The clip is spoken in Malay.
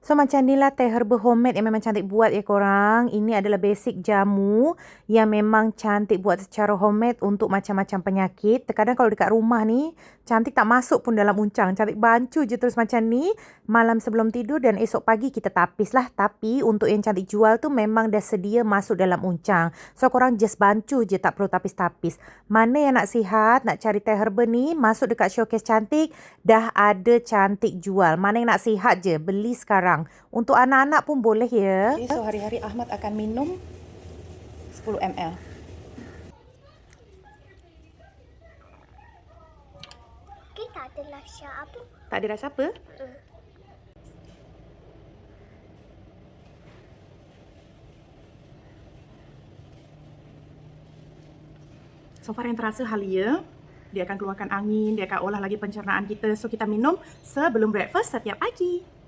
So macam ni lah teh herba homemade yang memang cantik buat ya korang. Ini adalah basic jamu yang memang cantik buat secara homemade untuk macam-macam penyakit. Terkadang kalau dekat rumah ni, cantik tak masuk pun dalam uncang. Cantik bancu je terus macam ni. Malam sebelum tidur dan esok pagi kita tapis lah. Tapi untuk yang cantik jual tu memang dah sedia masuk dalam uncang. So korang just bancu je, tak perlu tapis-tapis. Mana yang nak sihat, nak cari teh herba ni, masuk dekat showcase cantik, dah ada cantik jual. Mana yang nak sihat je, beli sekarang. Untuk anak-anak pun boleh ya. Okay, so hari-hari Ahmad akan minum 10 ml. Okay, tak ada rasa apa. Tak ada rasa apa? So far yang terasa halia, dia akan keluarkan angin, dia akan olah lagi pencernaan kita. So kita minum sebelum breakfast setiap pagi.